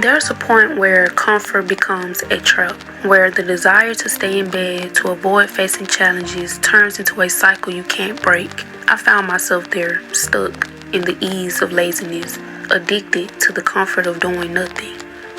There's a point where comfort becomes a trap, where the desire to stay in bed to avoid facing challenges turns into a cycle you can't break. I found myself there, stuck in the ease of laziness, addicted to the comfort of doing nothing.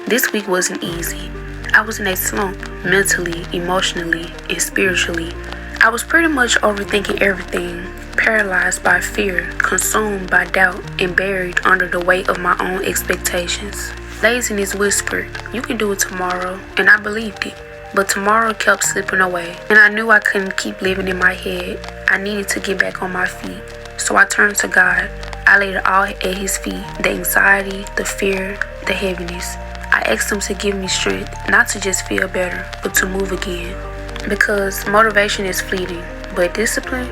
This week wasn't easy. I was in a slump, mentally, emotionally, and spiritually. I was pretty much overthinking everything, paralyzed by fear, consumed by doubt, and buried under the weight of my own expectations. Laziness whispered, "You can do it tomorrow," and I believed it. But tomorrow kept slipping away, and I knew I couldn't keep living in my head. I needed to get back on my feet. So I turned to God. I laid it all at His feet, the anxiety, the fear, the heaviness. I asked Him to give me strength, not to just feel better, but to move again. Because motivation is fleeting, but discipline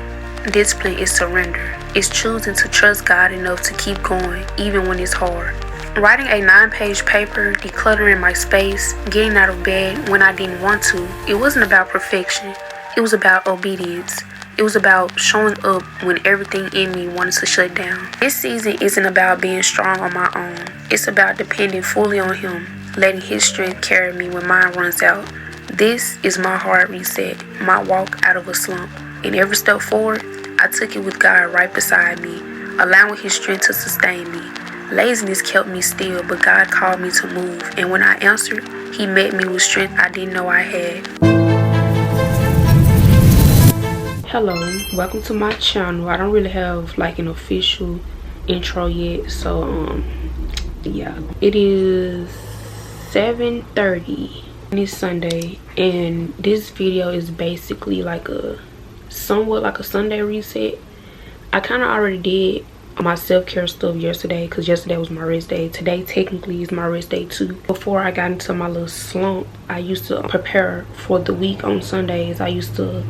is surrender. It's choosing to trust God enough to keep going, even when it's hard. Writing a 9-page paper, decluttering my space, getting out of bed when I didn't want to, it wasn't about perfection. It was about obedience. It was about showing up when everything in me wanted to shut down. This season isn't about being strong on my own. It's about depending fully on Him, letting His strength carry me when mine runs out. This is my hard reset, my walk out of a slump. And every step forward, I took it with God right beside me, allowing His strength to sustain me. Laziness kept me still, but God called me to move. And when I answered, He met me with strength I didn't know I had. Hello, welcome to my channel. I don't really have like an official intro yet, so yeah. It is 7:30 and it's Sunday, and this video is basically like somewhat like a Sunday reset. I kind of already did my self-care stuff yesterday because yesterday was my rest day. Today technically is my rest day too. Before I got into my little slump, I used to prepare for the week on Sundays. I used to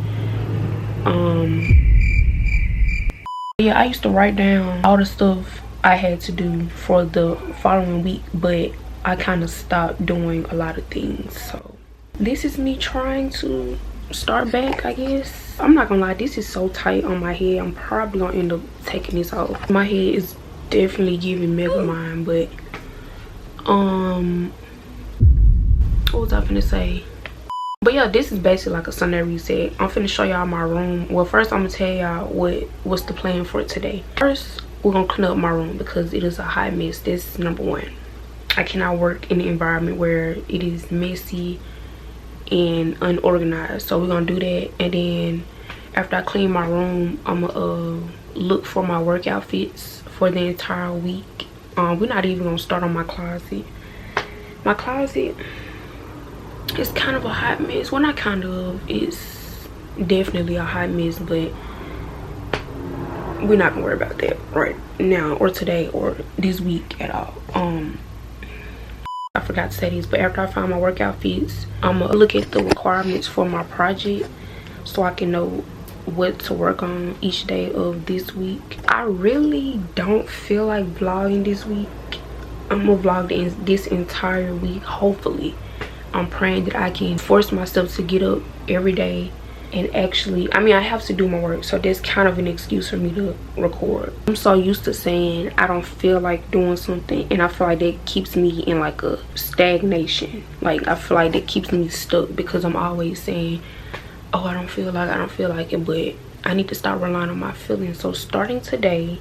I used to write down all the stuff I had to do for the following week, but I kind of stopped doing a lot of things. So this is me trying to start back, I guess. I'm not gonna lie, this is so tight on my head. I'm probably gonna end up taking this off. My head is definitely giving Megamind, but what was I finna say? But yeah, this is basically like a Sunday reset. I'm finna show y'all my room. Well, first I'm gonna tell y'all what's the plan for today. First, we're gonna clean up my room because it is a hot mess. This is number one. I cannot work in an environment where it is messy and unorganized, so we're gonna do that. And then after I clean my room, I'm gonna look for my work outfits for the entire week. We're not even gonna start on my closet. My closet is kind of a hot mess. Well, not kind of, it's definitely a hot mess, but we're not gonna worry about that right now or today or this week at all. I forgot to say this, but after I find my work outfits, I'm gonna look at the requirements for my project so I can know what to work on each day of this week. I really don't feel like vlogging this week. I'm gonna vlog this entire week, hopefully. I'm praying that I can force myself to get up every day and actually, I mean, I have to do my work, so that's kind of an excuse for me to record. I'm so used to saying I don't feel like doing something, and I feel like that keeps me in like a stagnation. Like, I feel like that keeps me stuck because I'm always saying, oh, I don't feel like it, but I need to start relying on my feelings. So starting today,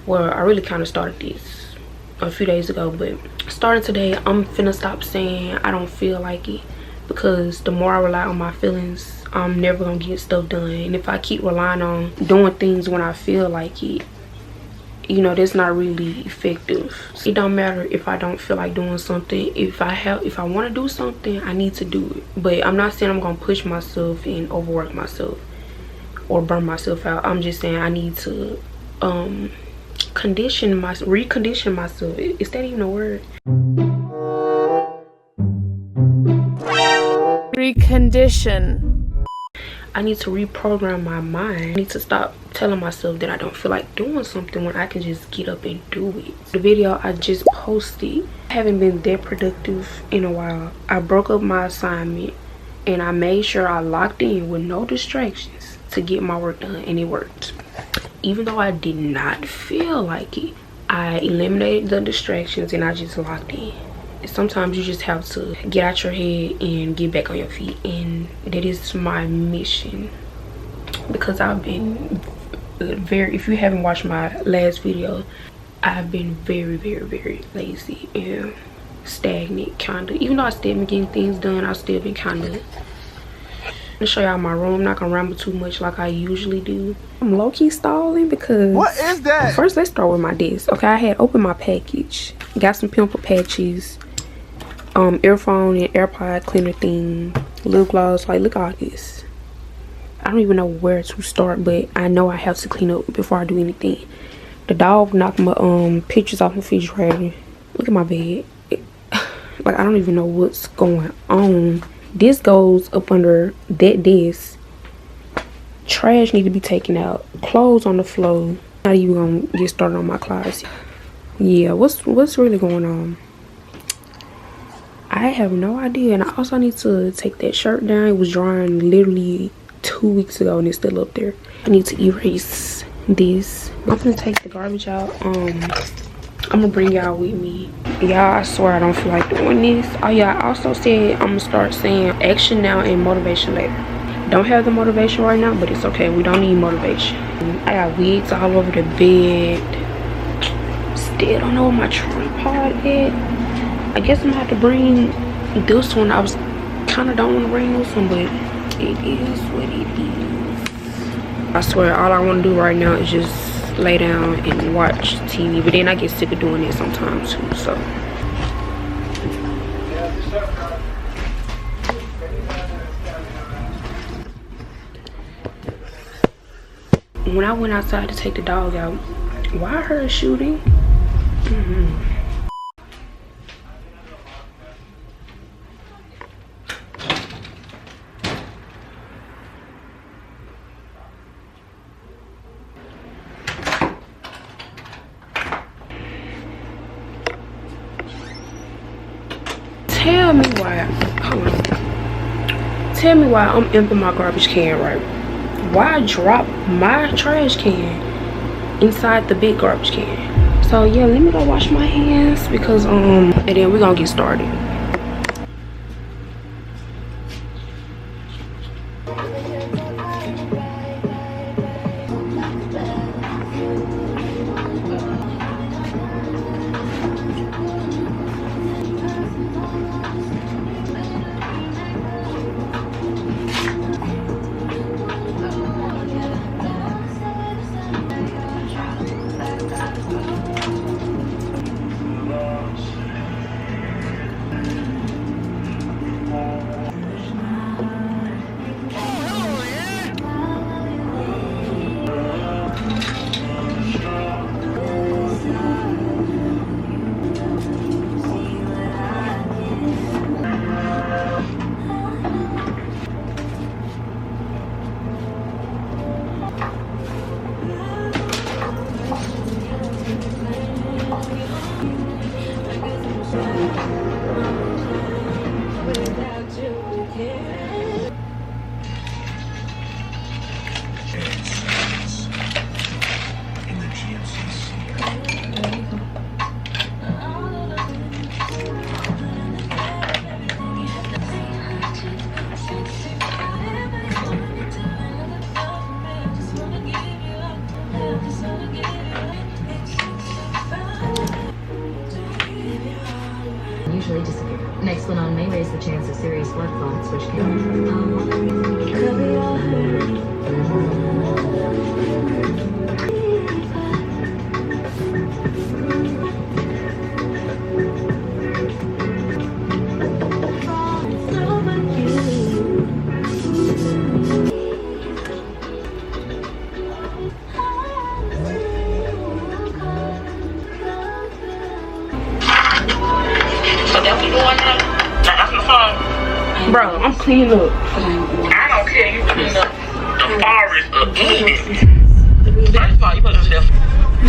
well, I really kind of started this a few days ago, but starting today, I'm finna stop saying I don't feel like it, because the more I rely on my feelings, I'm never gonna get stuff done. And if I keep relying on doing things when I feel like it, you know, that's not really effective. It don't matter if I don't feel like doing something. If I want to do something, I need to do it. But I'm not saying I'm gonna push myself and overwork myself or burn myself out. I'm just saying I need to recondition myself. Is that even a word? Recondition. I need to reprogram my mind. I need to stop telling myself that I don't feel like doing something when I can just get up and do it. The video I just posted, I haven't been that productive in a while. I broke up my assignment and I made sure I locked in with no distractions to get my work done, and it worked. Even though I did not feel like it, I eliminated the distractions and I just locked in. sometimes you just have to get out your head and get back on your feet, and that is my mission. Because I've been if you haven't watched my last video, I've been very lazy and stagnant, kind of. Even though I still been getting things done, I've still been kind of. I'm gonna show y'all my room. I'm not gonna ramble too much like I usually do. I'm low-key stalling because what is that? First, let's start with my desk. Okay, I had opened my package, got some pimple patches, earphone and AirPod cleaner thing, lip gloss. Like, look at all this. I don't even know where to start, but I know I have to clean up before I do anything. The dog knocked my pictures off my refrigerator. Look at my bed. Like, I don't even know what's going on. This goes up under that desk. Trash need to be taken out. Clothes on the floor. Not even gonna get started on my closet. Yeah, what's really going on? I have no idea. And I also need to take that shirt down. It was drying literally 2 weeks ago and it's still up there. I need to erase this. I'm gonna take the garbage out. I'm gonna bring y'all with me. Y'all, I swear I don't feel like doing this. Oh yeah, I also said I'm gonna start saying action now and motivation later. Don't have the motivation right now, but it's okay. We don't need motivation. I got wigs all over the bed. Still don't know where my tripod is. I guess I'm gonna have to bring this one. I was kind of don't want to bring this one, but it is what it is. I swear all I want to do right now is just lay down and watch TV, but then I get sick of doing it sometimes too. So when I went outside to take the dog out, why I heard shooting? Tell me why. Hold on. Tell me why I'm emptying my garbage can, right? Why drop my trash can inside the big garbage can? So yeah, let me go wash my hands because and then we're gonna get started. Usually disappear. Nexplanon may raise the chance of serious blood clots, which can could be all Bro, I'm cleaning up. I don't care. You clean up the forest again. First of all, you put them stuff.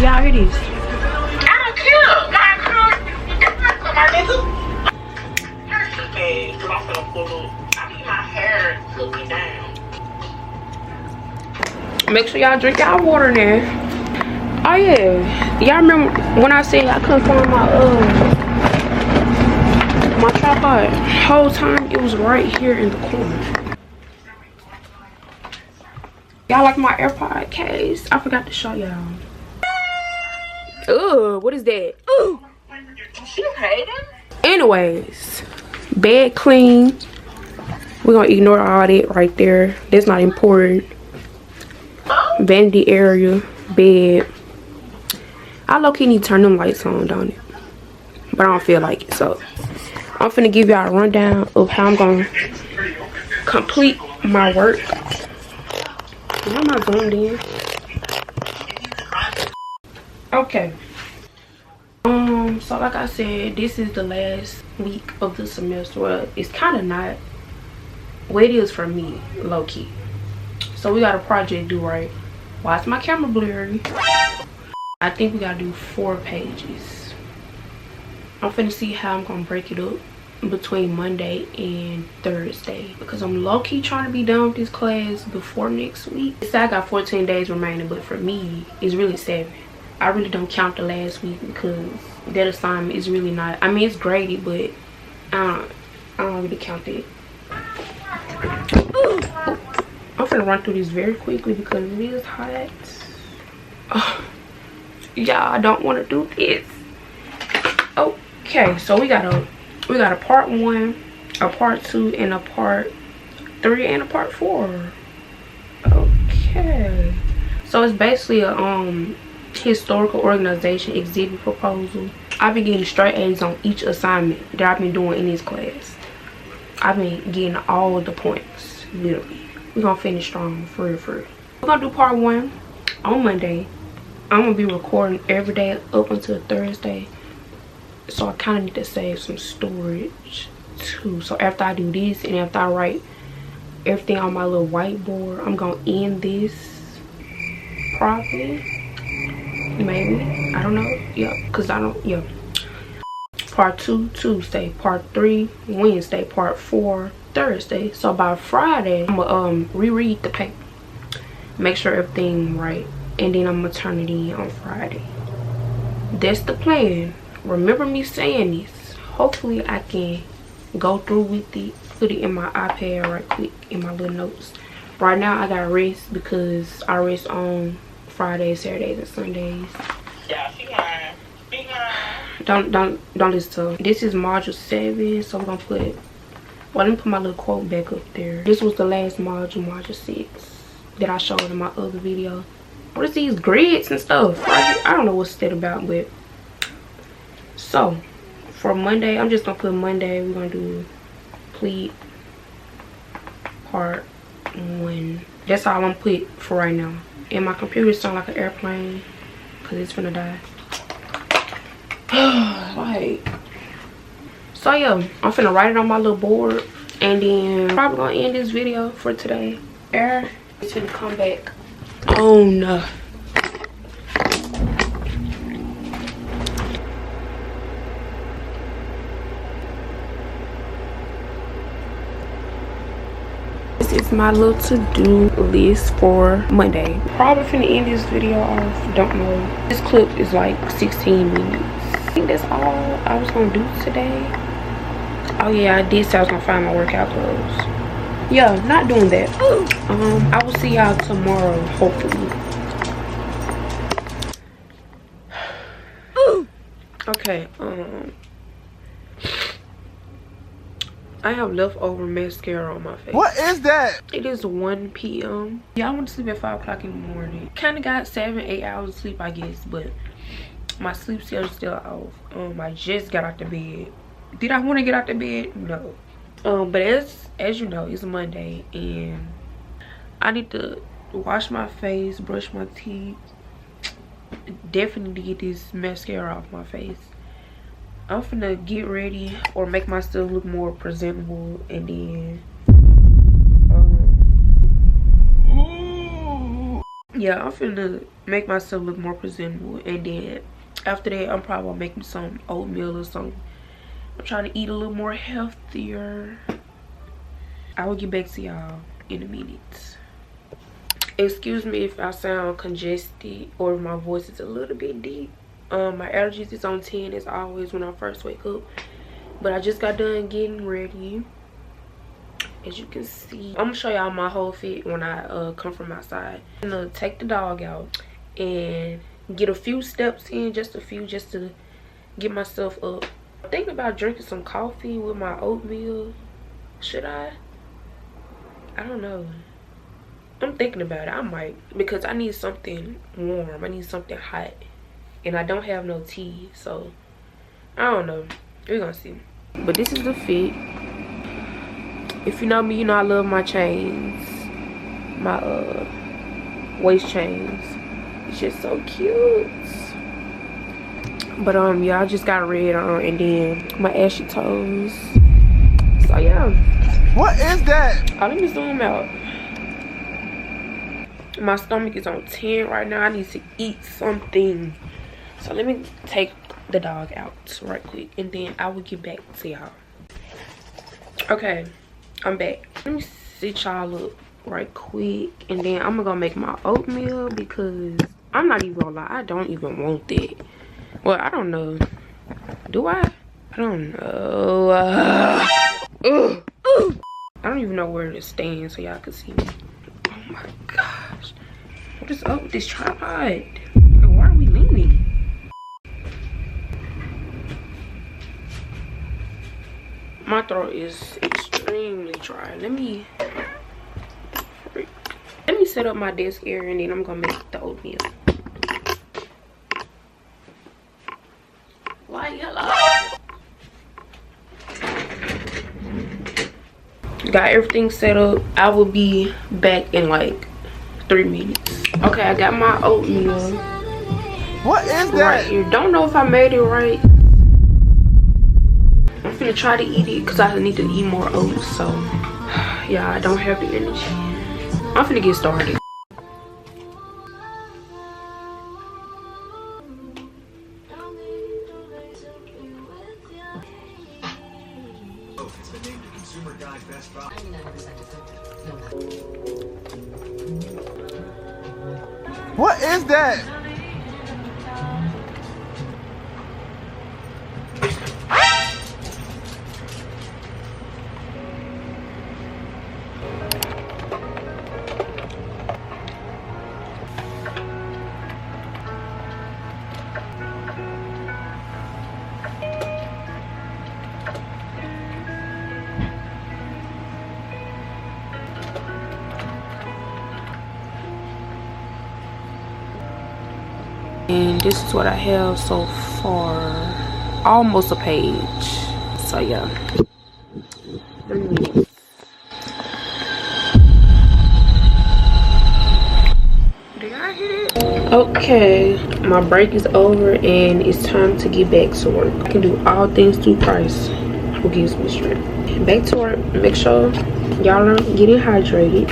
Y'all hear this? I don't care. My girl, that's not my nigga. That's too bad. Cause I'm finna pull up. I need my hair to be down. Make sure y'all drink y'all water now. Oh yeah, y'all remember when I said I couldn't find my God, whole time it was right here in the corner. Y'all like my AirPod case? I forgot to show y'all. Ugh, what is that? Ooh. She hating? Anyways, bed clean. We're gonna ignore all that right there. That's not important. Vanity area, bed. I low-key need to turn them lights on, don't it? But I don't feel like it, so I'm finna give y'all a rundown of how I'm gonna complete my work. Why am I zoomed in? Okay. So like I said, this is the last week of the semester. Well, it's kind of not. Well, it is for me, low-key. So we got a project due, right? Why is my camera blurry? I think we gotta do 4 pages. I'm finna see how I'm gonna break it up between Monday and Thursday, because I'm low-key trying to be done with this class before next week. I got 14 days remaining, but for me it's really 7. I really don't count the last week because that assignment is really not, I mean it's graded, but I don't really count it. I'm finna run through this very quickly because it is hot. Yeah, I don't want to do this. Okay, so we got a part 1, a part 2, and a part 3, and a part 4. Okay, so it's basically a historical organization exhibit proposal. I've been getting straight A's on each assignment that I've been doing in this class. I've been getting all the points, literally. We're gonna finish strong, for real. We're gonna do part 1 on Monday. I'm gonna be recording every day up until Thursday, so I kind of need to save some storage too. So after I do this and after I write everything on my little whiteboard, I'm gonna end this probably, maybe, I don't know. Yeah, because I don't, yeah. Part 2 Tuesday, part 3 Wednesday, part 4 Thursday. So by Friday I'm gonna reread the paper, make sure everything right, and then I'm gonna turn it in on Friday. That's the plan. Remember me saying this. Hopefully I can go through with it, put it in my iPad right quick in my little notes. Right now I gotta rest because I rest on Fridays, Saturdays, and Sundays. Yeah, she lying. She lying. Don't listen to. This is module 7, so I'm gonna put, well, let me put my little quote back up there. This was the last module, module 6, that I showed in my other video. What is these grids and stuff? I don't know what's that about, but so for Monday, I'm just gonna put Monday. We're gonna do complete part 1. That's all I'm put for right now. And my computer sound like an airplane because it's finna die. Like, so yeah, I'm finna write it on my little board, and then probably gonna end this video for today. Air is gonna come back on. This is my little to-do list for Monday. Probably finna end this video off, don't know. This clip is like 16 minutes. I think that's all I was gonna do today. Oh yeah, I did say I was gonna find my workout clothes. Yeah, not doing that. I will see y'all tomorrow, hopefully. Okay, I have leftover mascara on my face. What is that? It is 1 p.m. Yeah, I went to sleep at 5 o'clock in the morning. Kind of got 7-8 hours of sleep, I guess, but my sleep schedule's still off. I just got out the bed. Did I want to get out the bed? No. But as you know, it's Monday, and I need to wash my face, brush my teeth, definitely get this mascara off my face. I'm finna get ready or make myself look more presentable, and then yeah, I'm finna make myself look more presentable, and then after that I'm probably gonna make me some oatmeal or something. I'm trying to eat a little more healthier. I will get back to y'all in a minute. Excuse me if I sound congested or if my voice is a little bit deep. My allergies is on 10 as always when I first wake up, But I just got done getting ready. As you can see, I'm gonna show y'all my whole fit when I come from outside. I'm gonna take the dog out and get a few steps in, just to get myself up. I'm thinking about drinking some coffee with my oatmeal. Should I don't know. I'm thinking about it. I might, because I need something warm. I need something hot, and I don't have no tea, so I don't know. We're gonna see. But this is the fit. If you know me, you know I love my chains, my waist chains. It's just so cute. But yeah, I just got red on, and then my ashy toes. So yeah. What is that? Oh, let me zoom out. My stomach is on 10 right now. I need to eat something. So let me take the dog out right quick, and then I will get back to y'all. Okay, I'm back. Let me sit y'all up right quick, and then I'm gonna go make my oatmeal, because I'm not even gonna lie, I don't even want that. Well, I don't know. Do I? I don't know. I don't even know where to stand so y'all can see me. Oh my gosh. What is up with this tripod? Why are we leaning? My throat is extremely dry. Let me set up my desk area, and then I'm gonna make the oatmeal. Like, hello. Got everything set up. I will be back in like 3 minutes. Okay, I got my oatmeal. What is that? Right here. Don't know if I made it right. I'm finna try to eat it because I need to eat more oats. So yeah, I don't have the energy. I'm finna get started. What is that? And this is what I have so far. Almost a page. So yeah. 3 minutes. Did y'all hear it? Okay, my break is over and it's time to get back to work. I can do all things through Christ who gives me strength. Back to work. Make sure y'all are getting hydrated.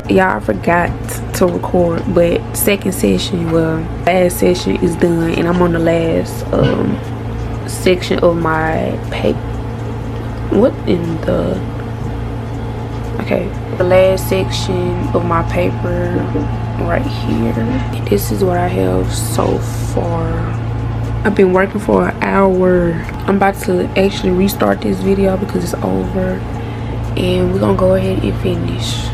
Y'all, I forgot to record, but second session, well, last session is done, and I'm on the last section of my paper. What in the... Okay, the last section of my paper right here. And this is what I have so far. I've been working for an hour. I'm about to actually restart this video because it's over, and we're gonna go ahead and finish.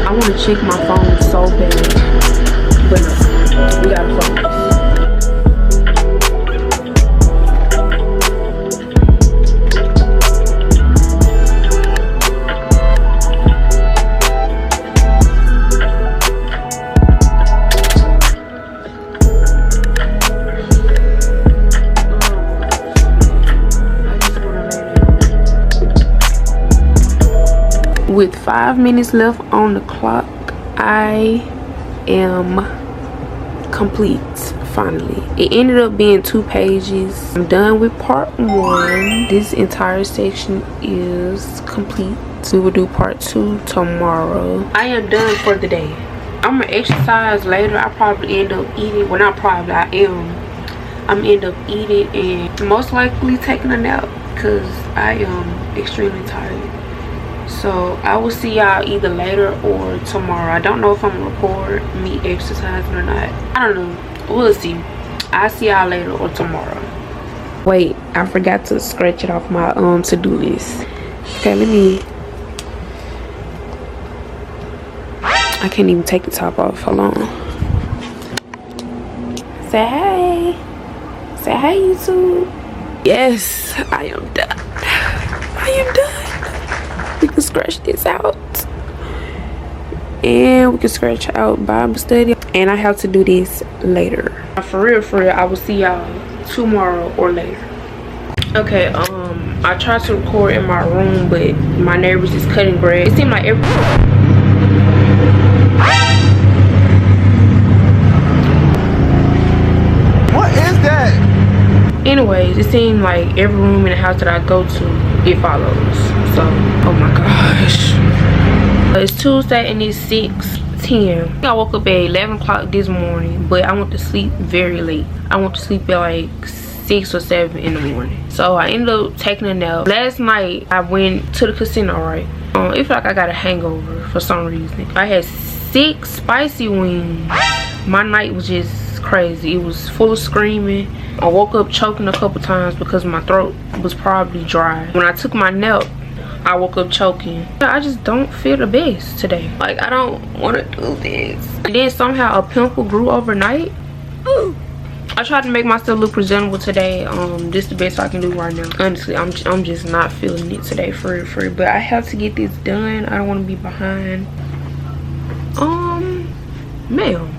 I want to check my phone so bad, but we gotta focus. With 5 minutes left on the clock, I am complete. Finally, it ended up being 2 pages. I'm done with part 1. This entire section is complete. We will do part 2 tomorrow. I am done for the day. I'm gonna exercise later. I probably end up eating. Well, not probably, I am. I'm end up eating and most likely taking a nap because I am extremely tired. So I will see y'all either later or tomorrow. I don't know if I'm gonna record me exercising or not. I don't know. We'll see. I'll see y'all later or tomorrow. Wait, I forgot to scratch it off my to-do list. Okay, let me. I can't even take the top off. Hold on. Say hey. Say hey, YouTube. Yes, I am done. I am done. We can scratch this out. And we can scratch out Bible study. And I have to do this later. For real, I will see y'all tomorrow or later. Okay, I tried to record in my room, but my neighbors is cutting grass. It seemed like every... What is that? Anyways, it seemed like every room in the house that I go to, it follows. So, oh my gosh. It's Tuesday and it's 6:10. I woke up at 11 o'clock this morning, but I went to sleep very late. I went to sleep at like 6 or 7 in the morning. So I ended up taking a nap. Last night, I went to the casino, right? It felt like I got a hangover for some reason. I had 6 spicy wings. My night was just crazy. It was full of screaming. I woke up choking a couple times because my throat was probably dry. When I took my nap, I woke up choking. I just don't feel the best today. Like, I don't want to do this. And then somehow a pimple grew overnight. Ooh. I tried to make myself look presentable today. This is the best I can do right now. Honestly, I'm just not feeling it today for real. But I have to get this done. I don't want to be behind. Ma'am,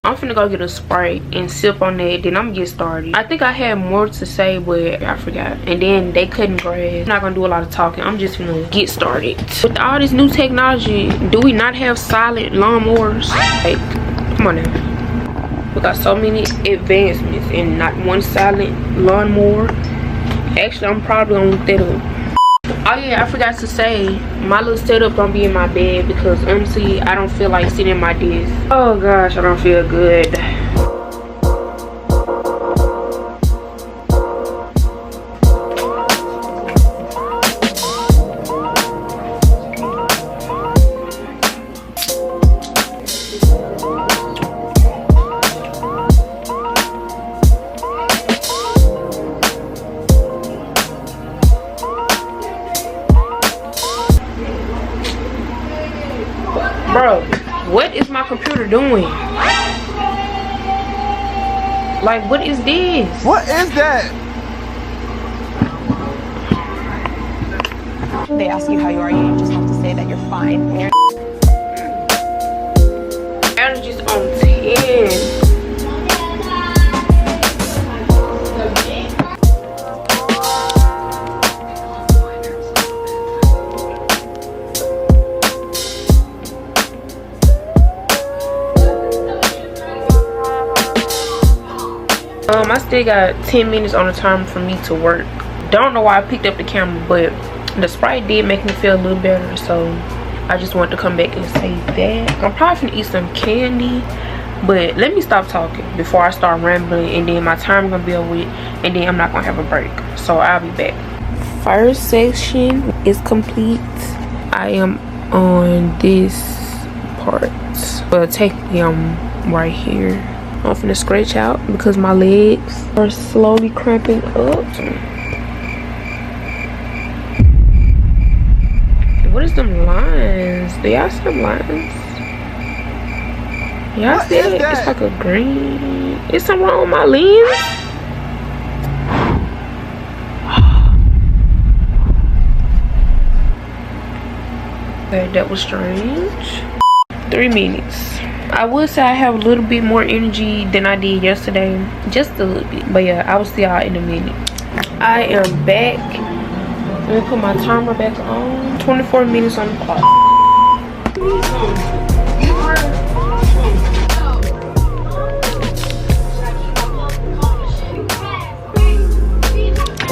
I'm finna go get a Sprite and sip on that, then I'm gonna get started. I think I had more to say, but I forgot. And then they cutting grass. I'm not gonna do a lot of talking. I'm just gonna get started. With all this new technology, do we not have silent lawnmowers? Like, come on now. We got so many advancements and not one silent lawnmower. Actually, I'm probably gonna look that up. Oh yeah, I forgot to say, my little setup gonna be in my bed because honestly, I don't feel like sitting at my desk. Oh gosh, I don't feel good. Bro, what is my computer doing? Like, what is this? What is that? They ask you how you are, you just have to say that you're fine. Allergies on 10. I still got 10 minutes on the timer for me to work. Don't know why I picked up the camera, but the Sprite did make me feel a little better, so I just wanted to come back and say that. I'm probably gonna eat some candy, but let me stop talking before I start rambling, and then my time gonna be over with, and then I'm not gonna have a break. So I'll be back. First section is complete. I am on this part, but technically I'm right here. I'm finna scratch out because my legs are slowly cramping up. What is them lines? Do y'all see them lines? Y'all see it? It's like a green. Is something wrong with my lens? Okay, that was strange. 3 minutes. I would say I have a little bit more energy than I did yesterday, just a little bit, but yeah, I will see y'all in a minute. I am back. Let me put my timer back on. 24 minutes on the clock.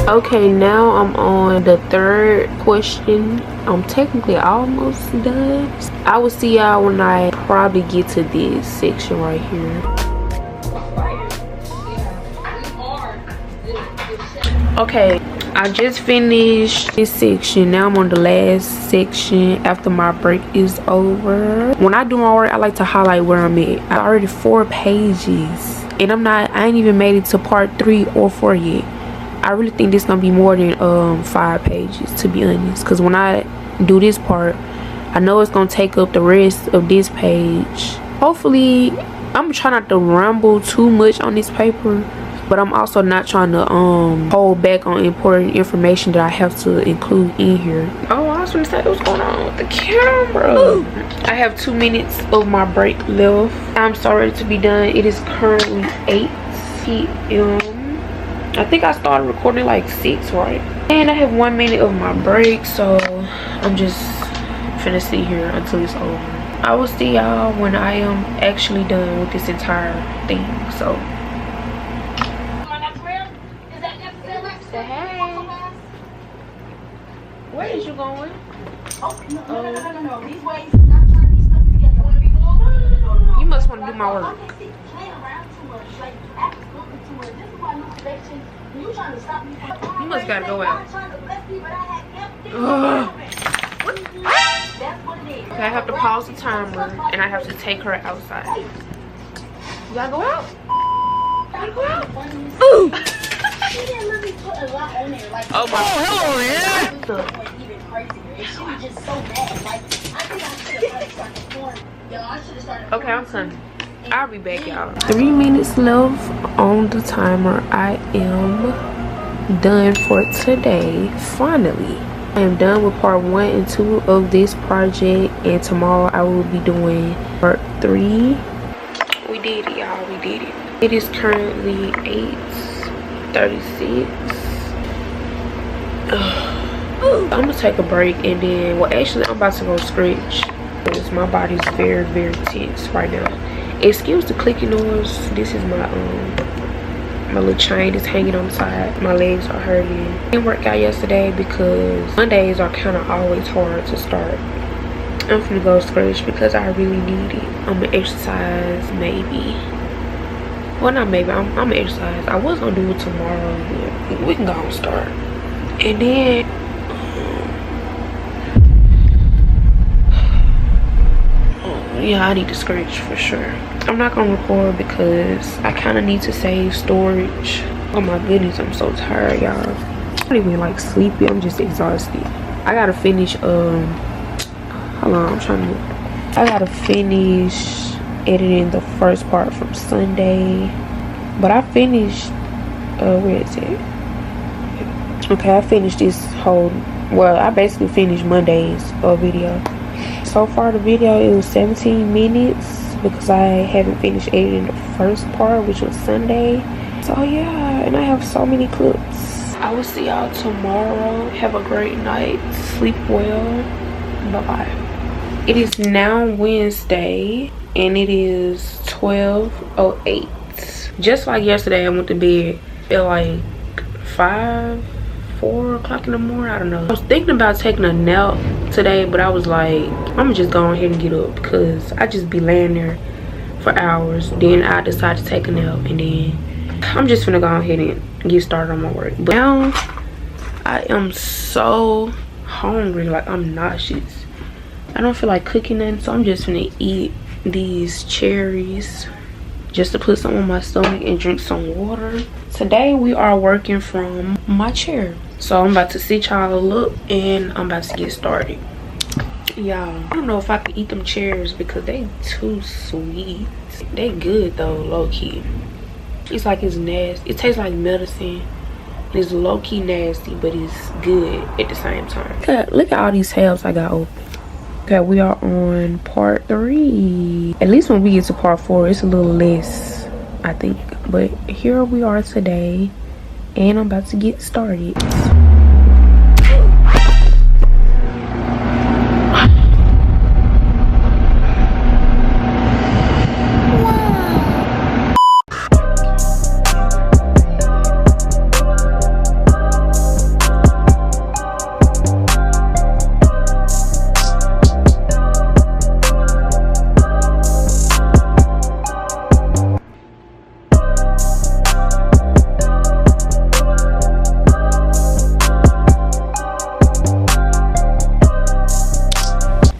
Okay, now I'm on the third question. I'm technically almost done. I will see y'all when I probably get to this section right here. Okay, I just finished this section. Now I'm on the last section after my break is over. When I do my work, I like to highlight where I'm at. I already 4 pages, and I ain't even made it to part 3 or 4 yet. I really think this gonna be more than 5 pages, to be honest, because when I do this part, I know it's gonna take up the rest of this page. Hopefully, I'm trying not to ramble too much on this paper, but I'm also not trying to hold back on important information that I have to include in here. Oh, I was gonna say what's going on with the camera. I have 2 minutes of my break left. I'm so ready to be done. It is currently 8 p.m. I think I started recording like 6, right? And I have 1 minute of my break, so I'm just finna sit here until it's over. I will see y'all when I am actually done with this entire thing. So say hey. Where is you going? No. These ways is not trying to be stuck together. Want to be global? You must want to do my work. You must gotta go out. Okay, I have to pause the timer and I have to take her outside. You gotta go out? You gotta go out? Ooh! Oh my god. Okay, I'm coming. I'll be back, y'all. 3 minutes left on the timer. I am done for today. Finally, I am done with part 1 and 2 of this project, and tomorrow I will be doing part 3. We did it, y'all. We did it. It is currently 8:36. I'm gonna take a break and then, well, actually I'm about to go stretch because my body's very, very tense right now. Excuse the clicking noise. This is my my little chain is hanging on the side. My legs are hurting. I didn't work out yesterday because Mondays are kind of always hard to start. I'm gonna go stretch because I really need it. I'm gonna exercise maybe. Well, not maybe. I'm gonna exercise. I was gonna do it tomorrow, but we can go and start. And then yeah, I need to stretch for sure. I'm not gonna record because I kind of need to save storage. Oh my goodness, I'm so tired, y'all. I'm not even like sleepy. I'm just exhausted. I gotta finish hold on, I gotta finish editing the first part from Sunday, but I finished where is it? Okay, I finished this whole, well, I basically finished Monday's video. So far the video, it was 17 minutes because I haven't finished editing the first part, which was Sunday. So yeah, and I have so many clips. I will see y'all tomorrow. Have a great night. Sleep well. Bye-bye. It is now Wednesday and it is 12:08. Just like yesterday, I went to bed at like 4 o'clock in the morning. I don't know. I was thinking about taking a nap today, but I was like, I'm gonna just go ahead and get up because I just be laying there for hours. Then I decide to take a nap, and then I'm just gonna go ahead and get started on my work. But now I am so hungry, like I'm nauseous. I don't feel like cooking nothing, so I'm just gonna eat these cherries just to put some on my stomach and drink some water. Today we are working from my chair, so I'm about to sit y'all up and I'm about to get started. Y'all, I don't know if I can eat them cherries because they too sweet. They good though, low-key. It's like it's nasty. It tastes like medicine. It's low-key nasty, but it's good at the same time. Look at all these tabs I got open. Okay, we are on part 3. At least when we get to part 4, it's a little less, I think. But here we are today, and I'm about to get started.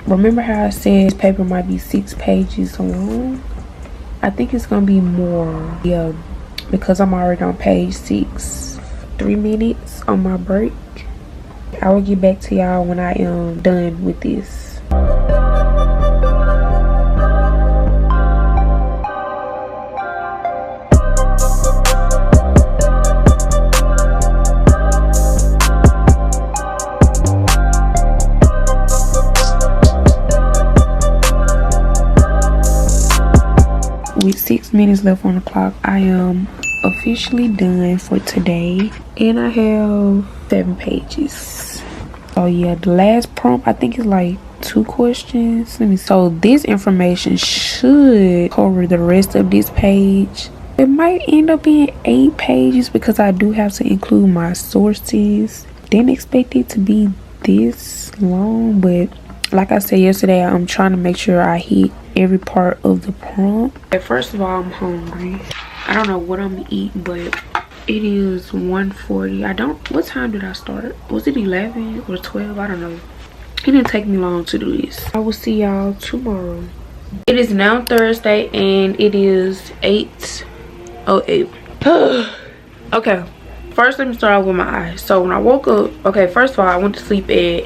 remember how I said this paper might be 6 pages long? I think it's gonna be more, yeah, because I'm already on page 6. 3 minutes on my break. I will get back to y'all when I am done with this. With 6 minutes left on the clock, I am officially done for today, and I have 7 pages. Oh yeah, the last prompt I think is like 2 questions. So this information should cover the rest of this page. It might end up being 8 pages because I do have to include my sources. Didn't expect it to be this long, but like I said yesterday, I'm trying to make sure I hit every part of the prompt. First of all, I'm hungry. I don't know what I'm gonna eat, but it is 1:40. What time did I start? Was it 11 or 12? I don't know. It didn't take me long to do this. I will see y'all tomorrow. It is now Thursday and it is 8:08. Okay, first let me start off with my eyes. So when I woke up, okay, first of all, I went to sleep at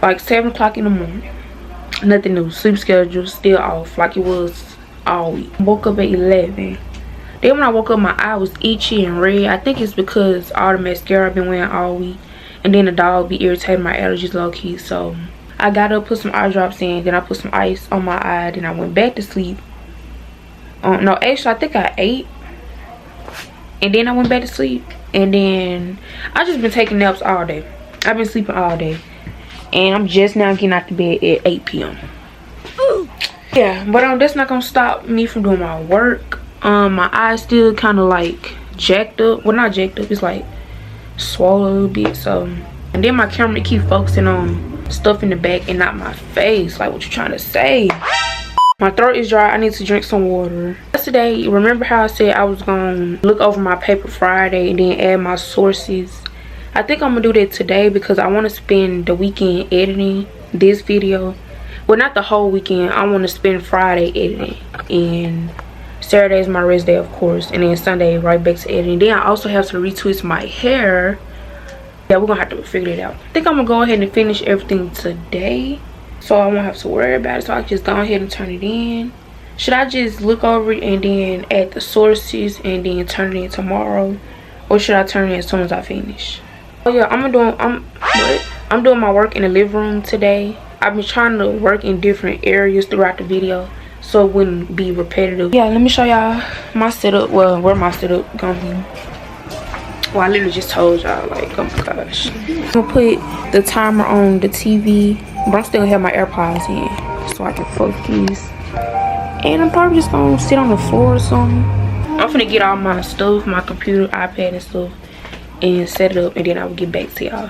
like 7 o'clock in the morning. Nothing new. Sleep schedule still off like it was all week. Woke up at 11. Then when I woke up, my eye was itchy and red. I think it's because all the mascara I've been wearing all week, and then the dog be irritating my allergies low key. So I got up, put some eye drops in, then I put some ice on my eye, then I went back to sleep. No, actually I think I ate, and then I went back to sleep, and then I just been taking naps all day. I've been sleeping all day, and I'm just now getting out the bed at 8 p.m. Yeah, but that's not gonna stop me from doing my work. My eyes still kind of like jacked up. Well, not jacked up, it's like swollen a little bit. So, and then my camera keep focusing on stuff in the back and not my face. Like, what you trying to say? My throat is dry. I need to drink some water. Yesterday, remember how I said I was gonna look over my paper Friday and then add my sources? I think I'm gonna do that today because I want to spend the weekend editing this video. Well, not the whole weekend. I want to spend Friday editing, and Saturday is my rest day, of course, and then Sunday right back to editing. Then I also have to retwist my hair. Yeah, we're gonna have to figure it out. I think I'm gonna go ahead and finish everything today, so I won't have to worry about it. So I can just go ahead and turn it in. Should I just look over it and then add the sources and then turn it in tomorrow, or should I turn it as soon as I finish? Oh yeah, I'm doing my work in the living room today. I've been trying to work in different areas throughout the video so it wouldn't be repetitive. Yeah, let me show y'all my setup. Well, where my setup gonna be. Well, I literally just told y'all, like, oh my gosh. I'm gonna put the timer on the TV, but I'm still have my AirPods in so I can focus. And I'm probably just gonna sit on the floor or something. I'm finna get all my stuff, my computer, iPad and stuff, and set it up, and then I will get back to y'all.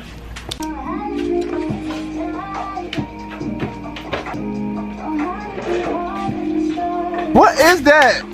What is that?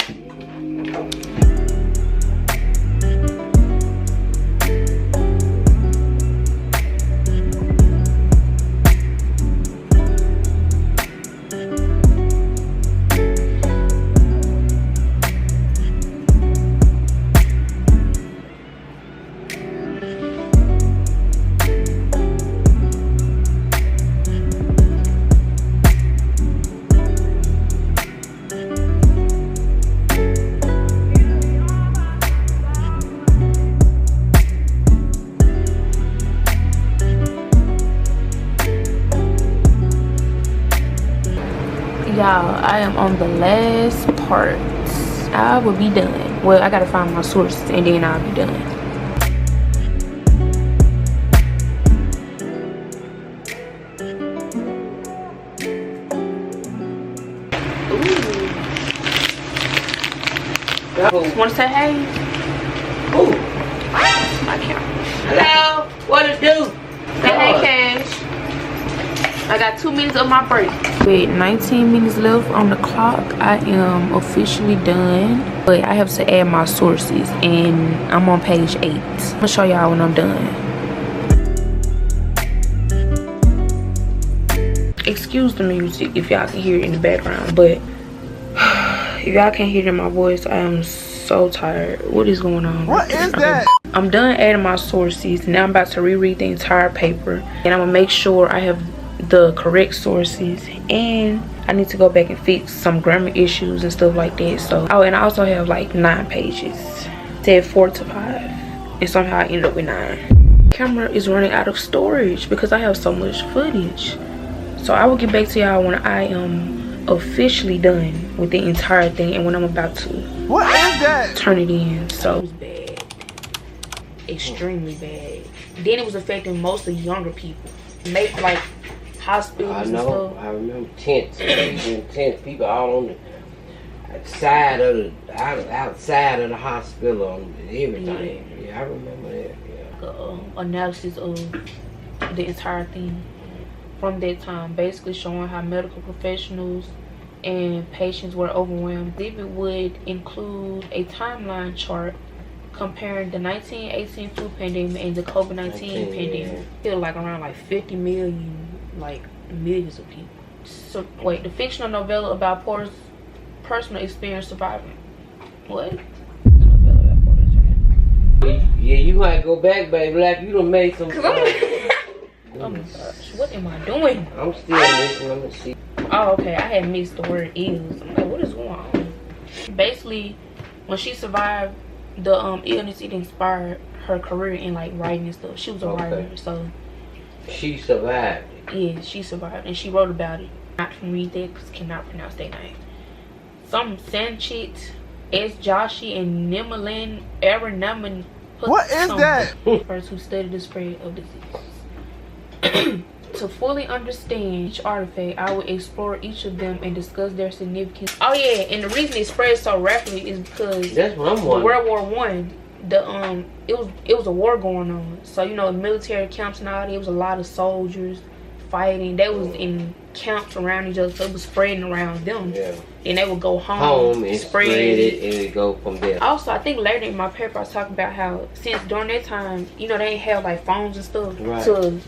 Y'all, I am on the last part. I will be done. Well, I gotta find my sources and then I'll be done. Ooh. Wanna say hey? Ooh. My camera. Hello. What it do? Say hey, Cash. I got 2 minutes of my break. With 19 minutes left on the clock, I am officially done. But I have to add my sources, and I'm on page 8. I'm gonna show y'all when I'm done. Excuse excuse the music if y'all can hear it in the background, but if y'all can't hear it in my voice, I am so tired. What is going on? What is that? I'm done adding my sources. Now I'm about to reread the entire paper, and I'm gonna make sure I have the correct sources, and I need to go back and fix some grammar issues and stuff like that. So, oh, and I also have like 9 pages. It said 4 to 5, and somehow I ended up with 9. Camera is running out of storage because I have so much footage. So I will get back to y'all when I am officially done with the entire thing and when I'm about to What is that? turn it in. So it was bad, extremely bad. Then it was affecting mostly younger people, make like hospitals I and know. stuff. I remember tents, people all on the side of the outside of the hospital and everything. Yeah, I remember that. Yeah. Analysis of the entire thing from that time, basically showing how medical professionals and patients were overwhelmed. It would include a timeline chart comparing the 1918 flu pandemic and the COVID-19 pandemic. Feel like around like 50 million, like millions of people. So wait, the fictional novella about Porter's personal experience surviving. What? The novella about Porter's experience. Yeah, you might go back, baby. Like you done made some. Oh my gosh, what am I doing? I'm still listening. I'm gonna see. Oh, okay, I had missed the word is. I'm like, what is going on? Basically, when she survived the illness, it inspired her career in like writing and stuff. She was a writer, so She survived. yeah, she survived and she wrote about it. I can read that because I cannot pronounce that name. Some Sanchit, S. Joshi, and Nimalan Aranaman. What is that? Experts who study the spread of disease. To fully understand each artifact, I will explore each of them and discuss their significance. Oh yeah, and the reason it spread so rapidly is because That's what I'm the wondering. World War I, it was a war going on. So you know, military camps and all that. It was a lot of soldiers fighting. They was in camps around each other, so it was spreading around them. Yeah. Then they would go home And spread it and it go from there. Also, I think later in my paper I was talking about how since during that time, you know, they ain't have like phones and stuff to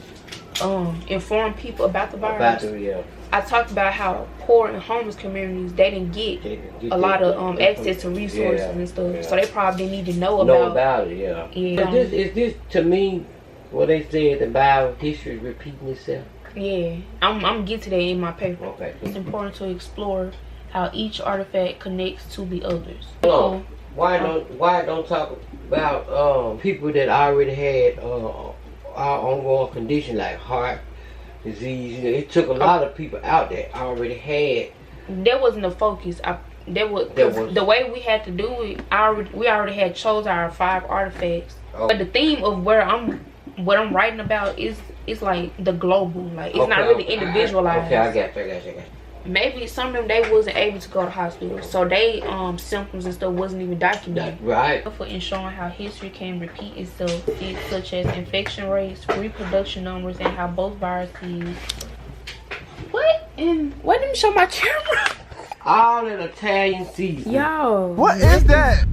inform people about the virus. I talked about how poor and homeless communities, they didn't get a lot of access to resources and stuff. So they probably didn't need to know about it. Yeah. Yeah. Is this to me what they said about history repeating itself? Yeah, I'm getting to that in my paper. Okay. It's important to explore how each artifact connects to the others. No. Why don't talk about people that already had our ongoing condition like heart disease? You know, it took a lot of people out that already had. That wasn't the focus. The way we had to do it. We already had chose our 5 artifacts. Oh. But the theme of what I'm writing about is like the global. Like it's not really individualized. Okay, I got you. Maybe some of them they wasn't able to go to hospital, so they symptoms and stuff wasn't even documented. Right. In showing how history can repeat itself, such as infection rates, reproduction numbers, and how both viruses. What? And why didn't you show my camera? All in Italian season. Yo. What is that?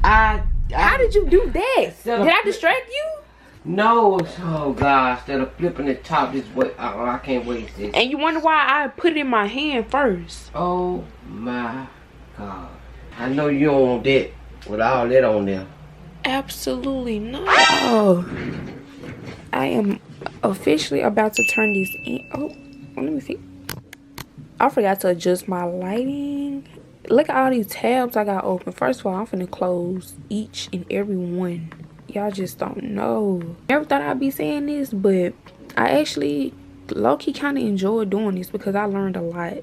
How did you do that? Did I distract you? No, oh God, instead of flipping the top this way, I can't wait this. And you wonder why I put it in my hand first. Oh my God. I know you don't want that with all that on there. Absolutely not. Oh. I am officially about to turn these in. Oh, let me see. I forgot to adjust my lighting. Look at all these tabs I got open. First of all, I'm finna close each and every one. Y'all just don't know. Never thought I'd be saying this, but I actually low-key kind of enjoy doing this because I learned a lot.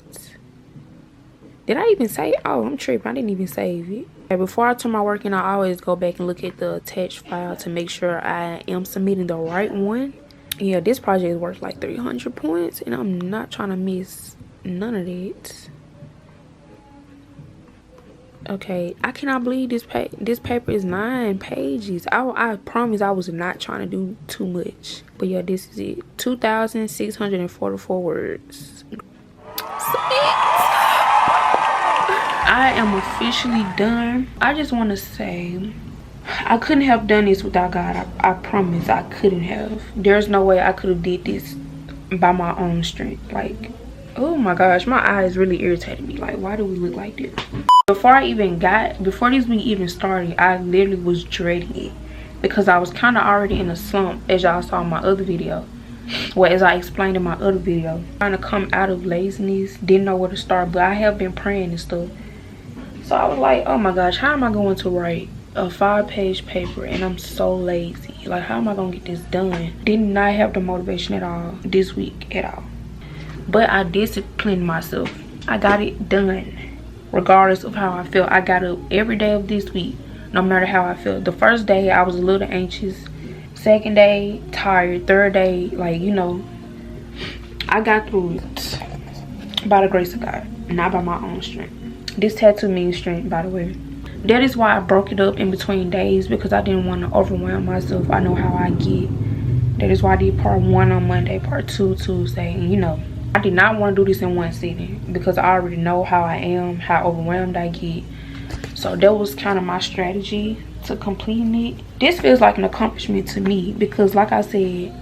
Did I even save? Oh, I'm tripping. I didn't even save it. Okay, before I turn my work in, I always go back and look at the attached file to make sure I am submitting the right one. Yeah, this project is worth like 300 points, and I'm not trying to miss none of that. Okay, I cannot believe this paper is 9 pages. I promise I was not trying to do too much. But yeah, this is it. 2,644 words. I am officially done. I just want to say, I couldn't have done this without God. I promise I couldn't have. There's no way I could have did this by my own strength. Like, Oh my gosh, my eyes really irritated me. Like, why do we look like this? Before this week even started, I literally was dreading it because I was kind of already in a slump, as y'all saw in my other video. Well, as I explained in my other video, trying to come out of laziness, didn't know where to start, but I have been praying and stuff. So I was like, oh my gosh, how am I going to write a 5-page paper and I'm so lazy? Like, how am I gonna get this done? Did not have the motivation at all this week at all. But I disciplined myself. I got it done regardless of how I felt. I got up every day of this week, no matter how I felt. The first day I was a little anxious, second day tired, third day, like, you know, I got through it by the grace of God, not by my own strength. This tattoo means strength, by the way. That is why I broke it up in between days, because I didn't want to overwhelm myself. I know how I get. That is why I did part 1 on Monday, part 2 Tuesday, and you know, I did not want to do this in one sitting because I already know how I am, how overwhelmed I get. So that was kind of my strategy to completing it. This feels like an accomplishment to me because, like I said,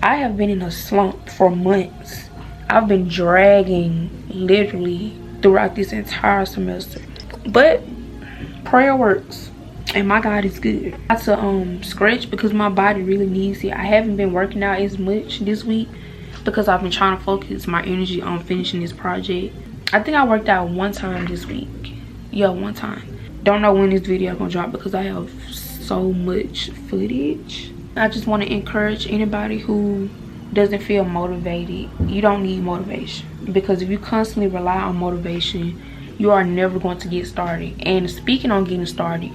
I have been in a slump for months. I've been dragging literally throughout this entire semester. But prayer works and my God is good. I had to stretch because my body really needs it. I haven't been working out as much this week because I've been trying to focus my energy on finishing this project. I think I worked out one time this week. Yeah, one time. Don't know when this video gonna drop because I have so much footage. I just want to encourage anybody who doesn't feel motivated. You don't need motivation, because if you constantly rely on motivation, you are never going to get started. And speaking on getting started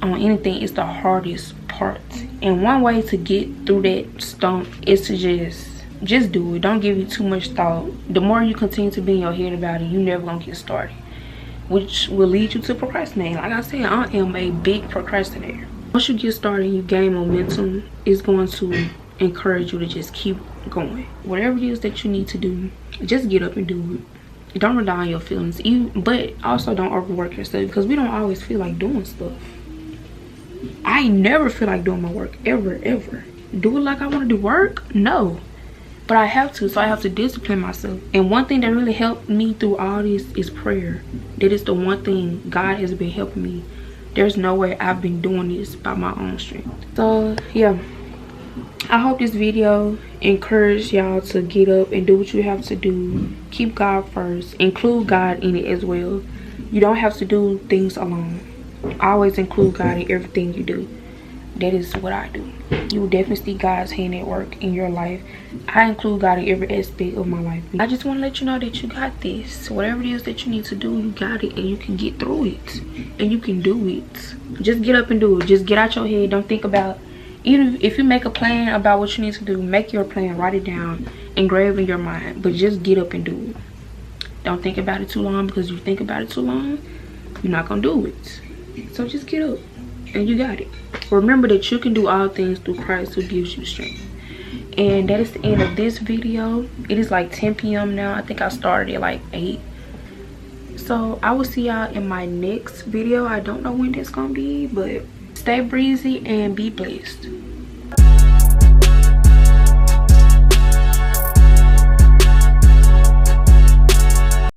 on anything is the hardest part. And one way to get through that stump is to just do it. Don't give it too much thought. The more you continue to be in your head about it, you never gonna get started, which will lead you to procrastinating. Like I said, I am a big procrastinator. Once you get started and you gain momentum, it's going to encourage you to just keep going. Whatever it is that you need to do, just get up and do it. Don't rely on your feelings, but also don't overwork yourself, because we don't always feel like doing stuff. I never feel like doing my work, ever. Do it like I want to do work? No. But I have to, so I have to discipline myself. And one thing that really helped me through all this is prayer. That is the one thing God has been helping me. There's no way I've been doing this by my own strength. So yeah, I hope this video encouraged y'all to get up and do what you have to do. Keep God first. Include God in it as well. You don't have to do things alone. Always include God in everything you do. That is what I do. You will definitely see God's hand at work in your life. I include God in every aspect of my life. I just want to let you know that you got this. Whatever it is that you need to do, you got it, and you can get through it, and you can do it. Just get up and do it. Just get out your head. Don't think about, even if you make a plan about what you need to do, make your plan, write it down, engrave in your mind, but just get up and do it. Don't think about it too long, because if you think about it too long, you're not gonna do it. So just get up and you got it. Remember that you can do all things through Christ who gives you strength. And that is the end of this video. It is like 10 p.m. now. I think I started at like 8. So I will see y'all in my next video. I don't know when that's gonna be, but stay breezy and be blessed.